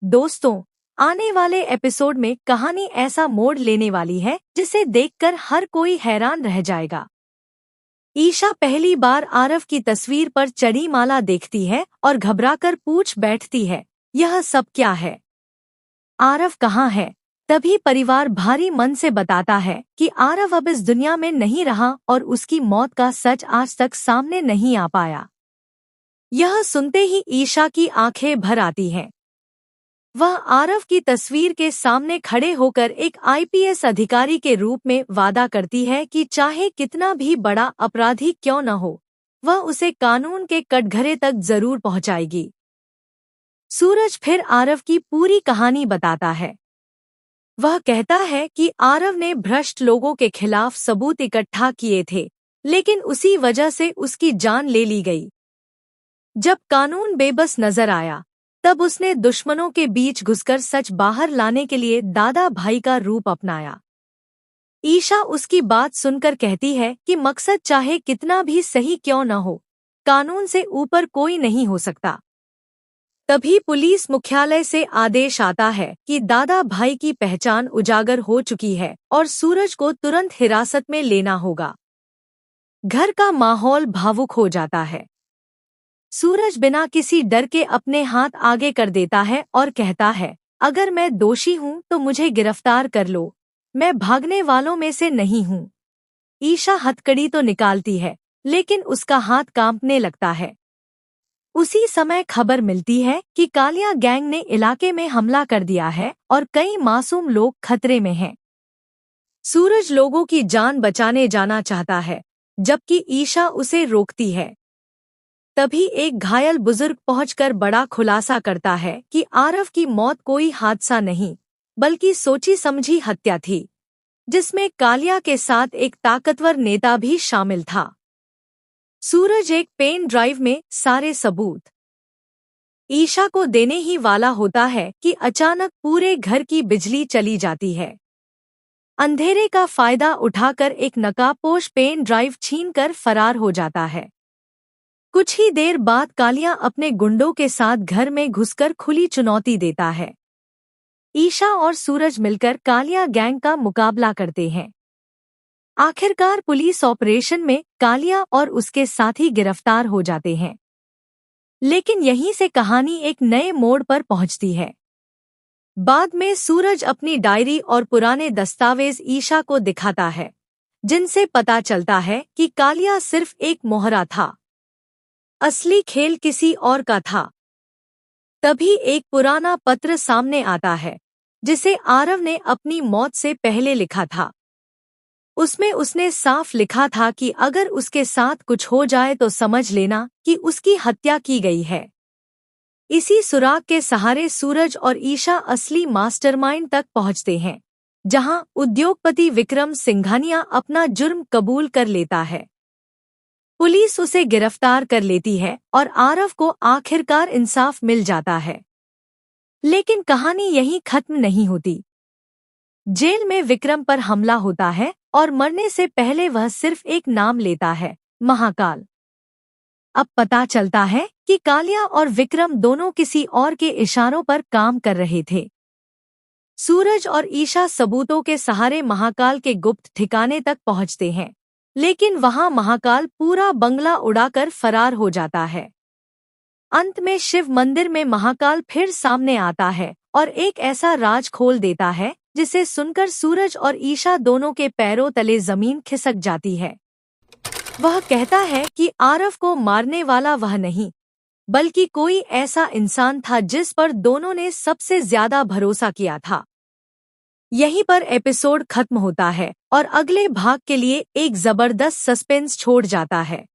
दोस्तों, आने वाले एपिसोड में कहानी ऐसा मोड़ लेने वाली है जिसे देखकर हर कोई हैरान रह जाएगा। ईशा पहली बार आरव की तस्वीर पर चढ़ी माला देखती है और घबराकर पूछ बैठती है, यह सब क्या है? आरव कहाँ है? तभी परिवार भारी मन से बताता है कि आरव अब इस दुनिया में नहीं रहा और उसकी मौत का सच आज तक सामने नहीं आ पाया। यह सुनते ही ईशा की आंखें भर आती हैं। वह आरव की तस्वीर के सामने खड़े होकर एक आईपीएस अधिकारी के रूप में वादा करती है कि चाहे कितना भी बड़ा अपराधी क्यों न हो, वह उसे कानून के कटघरे तक जरूर पहुंचाएगी। सूरज फिर आरव की पूरी कहानी बताता है। वह कहता है कि आरव ने भ्रष्ट लोगों के खिलाफ सबूत इकट्ठा किए थे, लेकिन उसी वजह से उसकी जान ले ली गई। जब कानून बेबस नजर आया, तब उसने दुश्मनों के बीच घुसकर सच बाहर लाने के लिए दादा भाई का रूप अपनाया। ईशा उसकी बात सुनकर कहती है कि मकसद चाहे कितना भी सही क्यों न हो, कानून से ऊपर कोई नहीं हो सकता। तभी पुलिस मुख्यालय से आदेश आता है कि दादा भाई की पहचान उजागर हो चुकी है और सूरज को तुरंत हिरासत में लेना होगा। घर का माहौल भावुक हो जाता है। सूरज बिना किसी डर के अपने हाथ आगे कर देता है और कहता है, अगर मैं दोषी हूँ तो मुझे गिरफ्तार कर लो, मैं भागने वालों में से नहीं हूँ। ईशा हथकड़ी तो निकालती है, लेकिन उसका हाथ कांपने लगता है। उसी समय खबर मिलती है कि कालिया गैंग ने इलाके में हमला कर दिया है और कई मासूम लोग खतरे में हैं। सूरज लोगों की जान बचाने जाना चाहता है, जबकि ईशा उसे रोकती है। तभी एक घायल बुजुर्ग पहुंचकर बड़ा खुलासा करता है कि आरव की मौत कोई हादसा नहीं, बल्कि सोची समझी हत्या थी, जिसमें कालिया के साथ एक ताकतवर नेता भी शामिल था। सूरज एक पेन ड्राइव में सारे सबूत ईशा को देने ही वाला होता है कि अचानक पूरे घर की बिजली चली जाती है। अंधेरे का फायदा उठाकर एक नकाबपोश पेन ड्राइव छीनकर फरार हो जाता है। कुछ ही देर बाद कालिया अपने गुंडों के साथ घर में घुसकर खुली चुनौती देता है। ईशा और सूरज मिलकर कालिया गैंग का मुकाबला करते हैं। आखिरकार पुलिस ऑपरेशन में कालिया और उसके साथी गिरफ्तार हो जाते हैं। लेकिन यहीं से कहानी एक नए मोड़ पर पहुंचती है। बाद में सूरज अपनी डायरी और पुराने दस्तावेज ईशा को दिखाता है, जिनसे पता चलता है कि कालिया सिर्फ एक मोहरा था, असली खेल किसी और का था। तभी एक पुराना पत्र सामने आता है, जिसे आरव ने अपनी मौत से पहले लिखा था। उसमें उसने साफ लिखा था कि अगर उसके साथ कुछ हो जाए तो समझ लेना कि उसकी हत्या की गई है। इसी सुराग के सहारे सूरज और ईशा असली मास्टरमाइंड तक पहुंचते हैं, जहां उद्योगपति विक्रम सिंघानिया अपना जुर्म कबूल कर लेता है। पुलिस उसे गिरफ्तार कर लेती है और आरव को आखिरकार इंसाफ मिल जाता है। लेकिन कहानी यहीं खत्म नहीं होती। जेल में विक्रम पर हमला होता है और मरने से पहले वह सिर्फ एक नाम लेता है, महाकाल। अब पता चलता है कि कालिया और विक्रम दोनों किसी और के इशारों पर काम कर रहे थे। सूरज और ईशा सबूतों के सहारे महाकाल के गुप्त ठिकाने तक पहुंचते हैं, लेकिन वहां महाकाल पूरा बंगला उड़ाकर फरार हो जाता है। अंत में शिव मंदिर में महाकाल फिर सामने आता है और एक ऐसा राज खोल देता है जिसे सुनकर सूरज और ईशा दोनों के पैरों तले जमीन खिसक जाती है। वह कहता है कि आरव को मारने वाला वह नहीं, बल्कि कोई ऐसा इंसान था जिस पर दोनों ने सबसे ज्यादा भरोसा किया था। यहीं पर एपिसोड खत्म होता है और अगले भाग के लिए एक जबरदस्त सस्पेंस छोड़ जाता है।